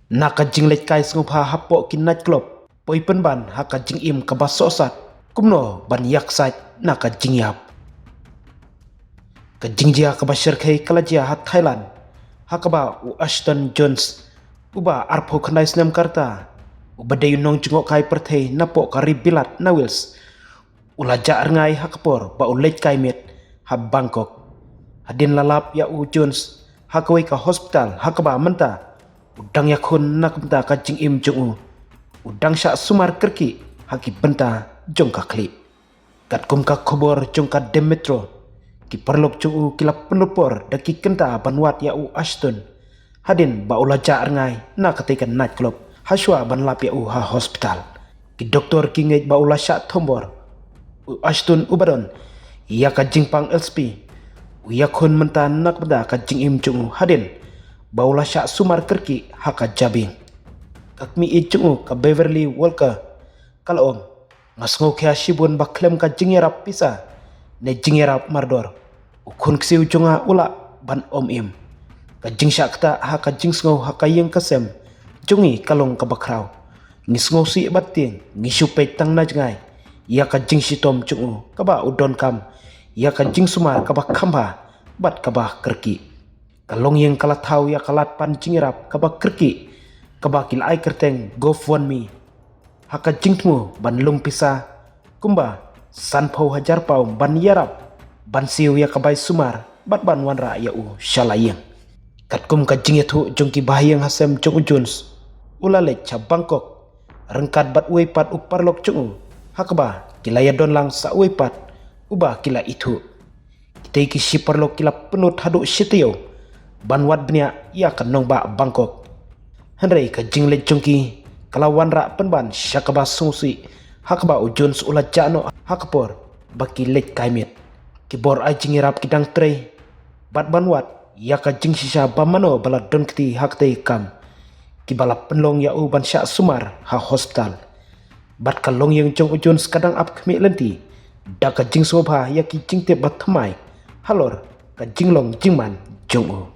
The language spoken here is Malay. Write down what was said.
Naka jing lech kai sngop ha hapo kin night club. Poi pen ban haka jing im ka basosat. Kumno ban yak sait naka jing yap. Ka jing jia ka bashar kai kala jia hat Thailand. Haka ba u Ashton Jones. Uba arpo kanai snam karta. Uba dayu nong jengok kai perthei napo ka ribilat na Wales. Ula jar ngai hakapor ba u lech kai met ha Bangkok. Hadin lalap ya u Jones hakawai ka hospital hakaba menta. Udang yakun nak benta ka jing im jung udang syak sumar kerki haki benta jong ka kli kat kum ka khobor jong ka Demetro ki perlok jung kila penupor daki kenta banwat ya u Ashton hadin ba ulaja ngai na ketika night club haswa ban lap ya u ha hospital ki doktor ki ngej ba ula syak thombor u Ashton ubadon ya ka jing pang LSP u yakun menta nak benta ka jing im jung hadin baula syak sumar kerki haka jabing kakmi icungu ka Beverly Walker kalau om ngasngo kya shibun baklem ka jingerap pisa ne jingerap mardor ukun ksi ujunga ula ban om im ka jing syakta haka jing sngo haka yang kasem jungi kalong ka bakraw ngisngo si bating ngisupet tang na jangai ya ka jing sitom cungu ka ba udon kam ya ka jing sumar ka ba khamba bat ka ba kerki kalong yang kala tahu ya kalat pan jingirap kaba kerki kaba kil ai kerteng GoFundMe haka jingtmu ban lung pisa kumba sanpau hajar pau ban yarap ban siu ya kabai sumar bat ban wanra ya u shalayang katkum ka jingetu jongki bahayang hasem jong Jones ulale cha Bangkok rengkat bat uipat uparlok jong hakaba kilaya don lang sa uipat uba kila itu kita ki siparlok kila penut haduk sitio banwat bnia ia kanong ba Bangkok henrei ka jingle jongki kalawan ra penban syakaba sungsi hakaba Jones ula jano hakapor baki lek kaimet kibor ai jingirap kidang trei bat banwat ia ka jing sisa bamano bala don kti hakte kam kibala penlong ya u ban syak sumar ha hospital bat kalong yang jong Jones kadang ap khmi lenti da ka jing sobha ya ki jing te bat thamai halor ka jinglong jingman jong